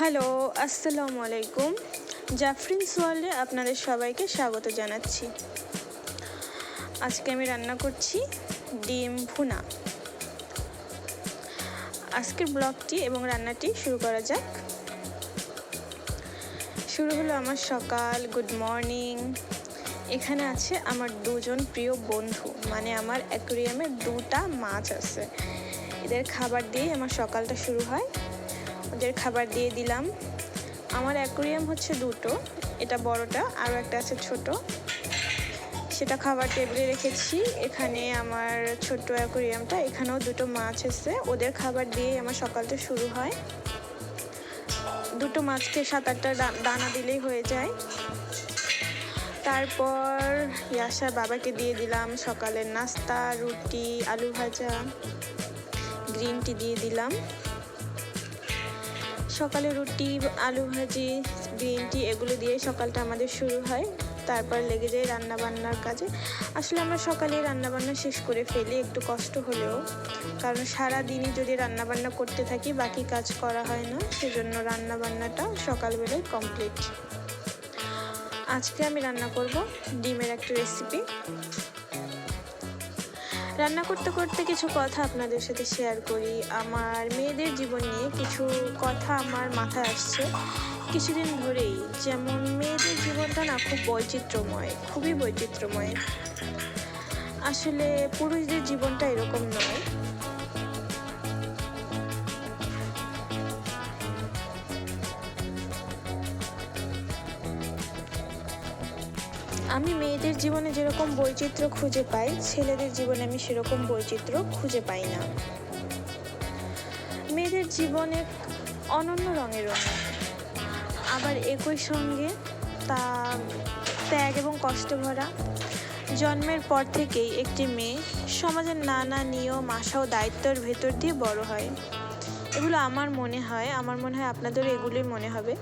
Hello, আসসালামু আলাইকুম। জাফরিনস ওয়ার্ল্ডে আপনাদের সবাইকে স্বাগত জানাচ্ছি। আজকে আমি রান্না করছি ডিম ভুনা। আজকের ব্লগটি এবং রান্নাটি শুরু করা যাক। শুরু হলো আমার সকাল। Good morning. এখানে আছে আমার দুজন প্রিয় বন্ধু, মানে আমার অ্যাকোয়ারিয়ামে দুটা মাছ আছে। এদের খাবার দিয়ে আমার সকালটা শুরু হয়। ওদের খাবার দিয়ে দিলাম। আমার অ্যাকোয়ারিয়াম হচ্ছে দুটো, এটা বড়টা, আরও একটা আছে ছোট, সেটা খাবার টেবিলে রেখেছি। এখানে আমার ছোট্ট অ্যাকোয়ারিয়ামটা, এখানেও দুটো মাছ আছে, ওদের খাবার দিয়ে আমার সকালটা শুরু হয়। দুটো মাছকে 7-8টা দানা দিলেই হয়ে যায়। তারপর ইয়াসার বাবাকে দিয়ে দিলাম সকালের নাস্তা, রুটি, আলু ভাজা, গ্রিন টি দিয়ে দিলাম। সকালে রুটি, আলু ভাজি, গ্রিন টি এগুলো দিয়ে সকালটা আমাদের শুরু হয়। তারপর লেগে যায় রান্নাবান্নার কাজে। আসলে আমরা সকালে রান্নাবান্না শেষ করে ফেলি, একটু কষ্ট হলেও, কারণ সারাদিনই যদি রান্নাবান্না করতে থাকি বাকি কাজ করা হয় না, সেজন্য রান্নাবান্নাটা সকালবেলায় কমপ্লিট। আজকে আমি রান্না করব ডিমের একটা রেসিপি। রান্না করতে করতে কিছু কথা আপনাদের সাথে শেয়ার করি। আমার মেয়েদের জীবন নিয়ে কিছু কথা আমার মাথায় আসছে কিছুদিন ধরেই। যেমন মেয়েদের জীবনটা না খুব বৈচিত্র্যময়, খুবই বৈচিত্র্যময়। আসলে পুরুষদের জীবনটা এরকম নয়। আমি মেয়েদের জীবনে যেরকম বৈচিত্র্য খুঁজে পাই, ছেলেদের জীবনে আমি সেরকম বৈচিত্র্য খুঁজে পাই না। মেয়েদের জীবনে অনন্য রঙের রঙ, আবার একই সঙ্গে তা ত্যাগ এবং কষ্ট ভরা। জন্মের পর থেকেই একটি মেয়ে সমাজের নানা নিয়ম, আশা ও দায়িত্বের ভেতর দিয়ে বড় হয়। এগুলো আমার মনে হয় আপনাদেরও এগুলোই মনে হবে।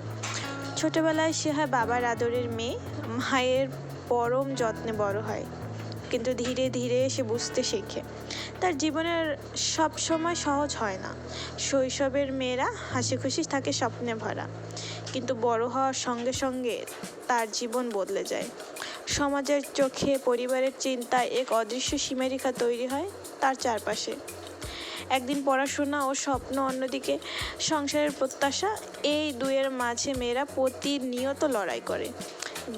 ছোটবেলায় সে হয় বাবার আদরের মেয়ে, মায়ের পরম যত্নে বড় হয়, কিন্তু ধীরে ধীরে সে বুঝতে শেখে তার জীবনের সব সময় সহজ হয় না। শৈশবের মেয়েরা হাসি খুশি থাকে, স্বপ্নে ভরা, কিন্তু বড় হওয়ার সঙ্গে সঙ্গে তার জীবন বদলে যায়। সমাজের চোখে, পরিবারের চিন্তায় এক অদৃশ্য সীমারেখা তৈরি হয় তার চারপাশে। একদিন পড়াশোনা ও স্বপ্ন, অন্যদিকে সংসারের প্রত্যাশা, এই দুয়ের মাঝে মেয়েরা প্রতিনিয়ত লড়াই করে।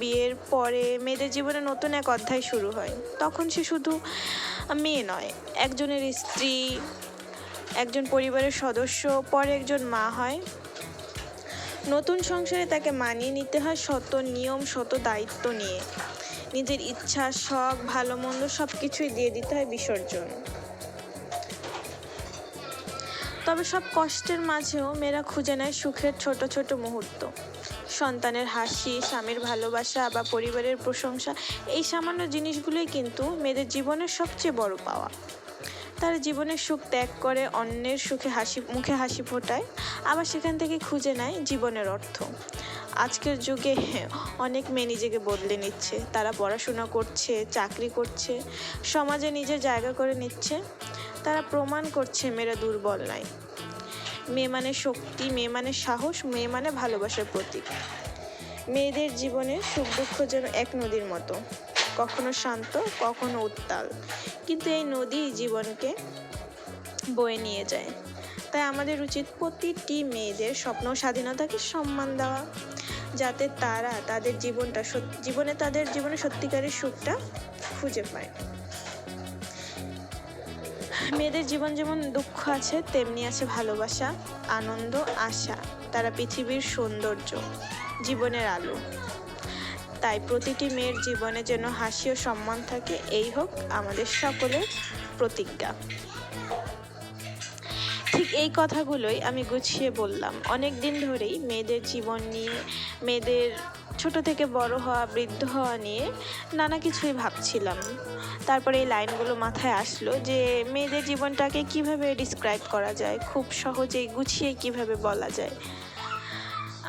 বিয়ের পরে মেয়েদের জীবনে নতুন এক অধ্যায় শুরু হয়। তখন সে শুধু মেয়ে নয়, একজনের স্ত্রী, একজন পরিবারের সদস্য, পরে একজন মা হয়। নতুন সংসারে তাকে মানিয়ে নিতে হয় শত নিয়ম, শত দায়িত্ব নিয়ে। নিজের ইচ্ছা, শখ, ভালো মন্দ সব কিছুই দিয়ে দিতে হয় বিসর্জন। তবে সব কষ্টের মাঝেও মেয়েরা খুঁজে নেয় সুখের ছোট ছোট মুহূর্ত। সন্তানের হাসি, স্বামীর ভালোবাসা বা পরিবারের প্রশংসা, এই সামান্য জিনিসগুলোই কিন্তু মেয়েদের জীবনের সবচেয়ে বড় পাওয়া। তারা জীবনের সুখ ত্যাগ করে অন্যের মুখে হাসি ফোটায়, আবার সেখান থেকে খুঁজে নেয় জীবনের অর্থ। আজকের যুগে অনেক মেয়ে নিজেকে বদলে নিচ্ছে। তারা পড়াশোনা করছে, চাকরি করছে, সমাজে নিজের জায়গা করে নিচ্ছে। তারা প্রমাণ করছে মেয়েরা দুর্বল নয়। মেয়ে মানে শক্তি, মেয়ে মানে সাহস, মেয়ে মানে ভালোবাসার প্রতীক। মেয়েদের জীবনে সুখ দুঃখ যেন এক নদীর মতো, কখনো শান্ত, কখনো উত্তাল, কিন্তু এই নদী জীবনকে বয়ে নিয়ে যায়। তাই আমাদের উচিত প্রতিটি মেয়েদের স্বপ্ন, স্বাধীনতাকে সম্মান দেওয়া, যাতে তারা তাদের জীবনে সত্যিকারের সুখটা খুঁজে পায়। মেয়েদের জীবন যেমন দুঃখ আছে, তেমনি আছে ভালোবাসা, আনন্দ, আশা। তারা পৃথিবীর সৌন্দর্য, জীবনের আলো। তাই প্রতিটি মেয়ের জীবনে যেন হাসি ও সম্মান থাকে, এই হোক আমাদের সকলের প্রতিজ্ঞা। ঠিক এই কথাগুলোই আমি গুছিয়ে বললাম। অনেক দিন ধরেই মেয়েদের জীবন নিয়ে, মেয়েদের ছোট থেকে বড় হওয়া, বৃদ্ধ হওয়া নিয়ে নানা কিছুই ভাবছিলাম। তারপরে এই লাইনগুলো মাথায় আসলো যে মেয়েদের জীবনটাকে কিভাবে ডিসক্রাইব করা যায়, খুব সহজেই গুছিয়ে কিভাবে বলা যায়।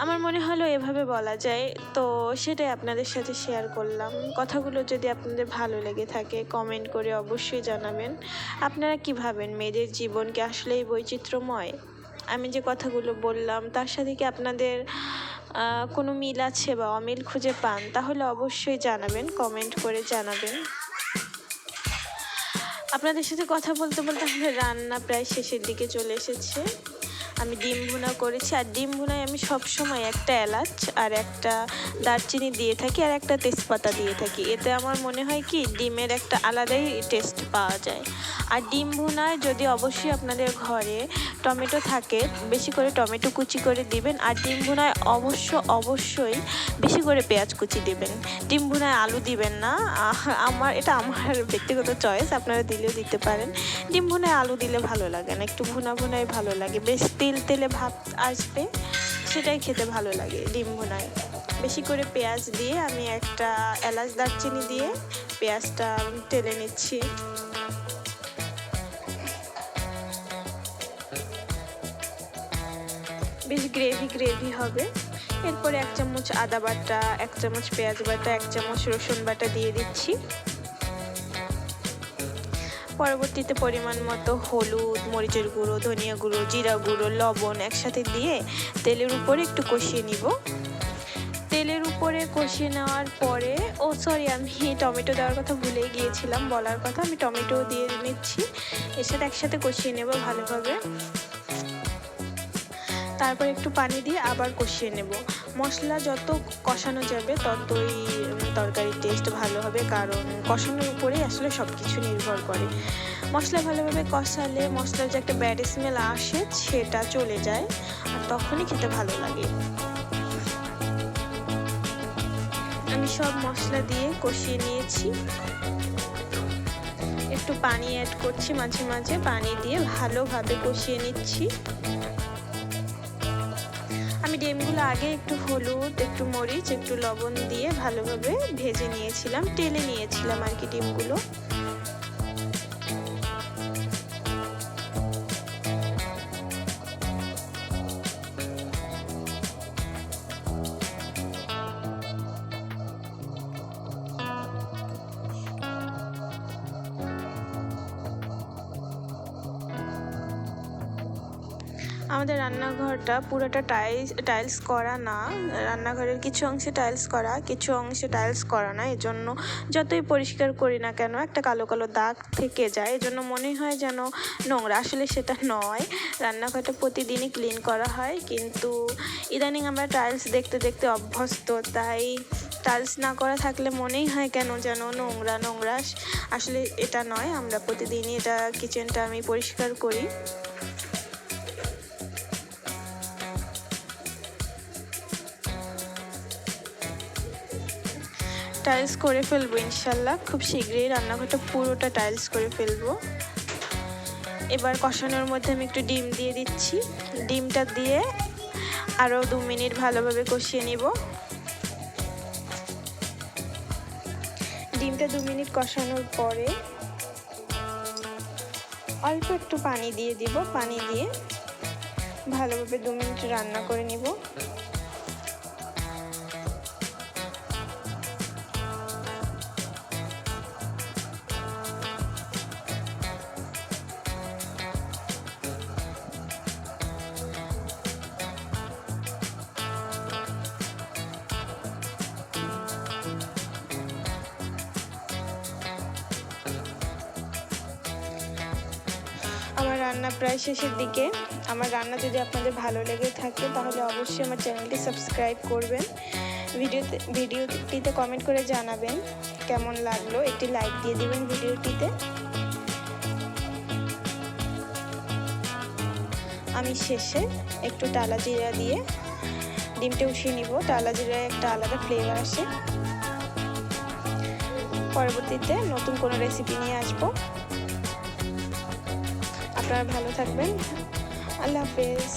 আমার মনে হলো এভাবে বলা যায়, তো সেটাই আপনাদের সাথে শেয়ার করলাম। কথাগুলো যদি আপনাদের ভালো লেগে থাকে কমেন্ট করে অবশ্যই জানাবেন। আপনারা কী ভাবেন, মেয়েদের জীবন কি আসলেই বৈচিত্র্যময়? আমি যে কথাগুলো বললাম তার সাথে কি আপনাদের কোনো মিল আছে বা অমিল খুঁজে পান, তাহলে অবশ্যই জানাবেন, কমেন্ট করে জানাবেন। আপনাদের সাথে কথা বলতে বলতে আমাদের রান্না প্রায় শেষের দিকে চলে এসেছে। আমি ডিম ভুনা করেছি, আর ডিম ভুনায় আমি সবসময় একটা এলাচ আর একটা দারচিনি দিয়ে থাকি আর একটা তেজপাতা দিয়ে থাকি। এতে আমার মনে হয় কি ডিমের একটা আলাদাই টেস্ট পাওয়া যায়। আর ডিম ভুনায় যদি অবশ্যই আপনাদের ঘরে টমেটো থাকে, বেশি করে টমেটো কুচি করে দিবেন। আর ডিম ভুনায় অবশ্যই বেশি করে পেঁয়াজ কুচি দিবেন। ডিম ভুনায় আলু দিবেন না। এটা আমার ব্যক্তিগত চয়েস, আপনারা দিলেও দিতে পারেন। ডিম ভুনায় আলু দিলে ভালো লাগে না, একটু ভুনাই ভালো লাগে। বেশ তেলে ভাব আসবে, সেটাই খেতে ভালো লাগে ডিম ভুনায়। বেশি করে পেঁয়াজ দিয়ে আমি একটা এলাচ দারচিনি দিয়ে পেঁয়াজটা টেলে নিচ্ছি। বেশ গ্রেভি হবে। এরপরে 1 চামচ আদা বাটা, 1 চামচ পেঁয়াজ বাটা, 1 চামচ রসুন বাটা দিয়ে দিচ্ছি। পরবর্তীতে পরিমাণ মতো হলুদ, মরিচের গুঁড়ো, ধনিয়া গুঁড়ো, জিরা গুঁড়ো, লবণ একসাথে দিয়ে তেলের উপরে একটু কষিয়ে নিব। তেলের উপরে কষিয়ে নেওয়ার পরে আমি টমেটো দেওয়ার কথা ভুলেই গিয়েছিলাম বলার কথা, আমি টমেটো দিয়ে নিচ্ছি। এর সাথে একসাথে কষিয়ে নেব ভালোভাবে। তারপর একটু পানি দিয়ে আবার কষিয়ে নেব। মশলা যত কষানো যাবে ততই তরকারির টেস্ট ভালো হবে, কারণ কষানোর উপরেই আসলে সব কিছু নির্ভর করে। মশলা ভালোভাবে কষালে মশলার যে একটা ব্যাড স্মেল আসে সেটা চলে যায়, আর তখনই খেতে ভালো লাগে। আমি সব মশলা দিয়ে কষিয়ে নিয়েছি। একটু পানি অ্যাড করছি মাঝে মাঝে, পানি দিয়ে ভালোভাবে কষিয়ে নিচ্ছি। আমি ডিমগুলো আগে একটু হলুদ, একটু মরিচ, একটু লবণ দিয়ে ভালোভাবে ভেজে নিয়েছিলাম, টেলে নিয়েছিলাম আর কি ডিমগুলো। আমাদের রান্নাঘরটা পুরোটা টাইলস করা না, রান্নাঘরের কিছু অংশে টাইলস করা, কিছু অংশে টাইলস করা না। এজন্য যতই পরিষ্কার করি না কেন একটা কালো দাগ থেকে যায়, এজন্য মনে হয় যেন নোংরা, আসলে সেটা নয়। রান্নাঘরটা প্রতিদিনই ক্লিন করা হয়, কিন্তু ইদানিং আমরা টাইলস দেখতে অভ্যস্ত, তাই টাইলস না করা থাকলে মনেই হয় কেন যেন নোংরা। আসলে এটা নয়, আমরা প্রতিদিনই কিচেনটা আমি পরিষ্কার করি। টাইলস করে ফেলবো ইনশাল্লাহ, খুব শীঘ্রই রান্নাঘরটা পুরোটা টাইলস করে ফেলবো। এবার কষানোর মধ্যে আমি একটু ডিম দিয়ে দিচ্ছি। ডিমটা দিয়ে আরও 2 মিনিট ভালোভাবে কষিয়ে নিব। ডিমটা 2 মিনিট কষানোর পরে অল্প একটু পানি দিয়ে দিব। পানি দিয়ে ভালোভাবে 2 মিনিট রান্না করে নিব। আমার রান্না প্রায় শেষের দিকে। আমার রান্না যদি আপনাদের ভালো লেগে থাকে তাহলে অবশ্যই আমার চ্যানেলটি সাবস্ক্রাইব করবেন। ভিডিওটিতে কমেন্ট করে জানাবেন কেমন লাগলো, একটি লাইক দিয়ে দিবেন ভিডিওটিতে। আমি শেষে একটু টালা জিরা দিয়ে ডিমটা উঠিয়ে নিব। টালা জিরায় একটা আলাদা ফ্লেভার আসে। পরবর্তীতে নতুন কোনো রেসিপি নিয়ে আসবো। আপনারা ভালো থাকবেন। আল্লাহ হাফেজ।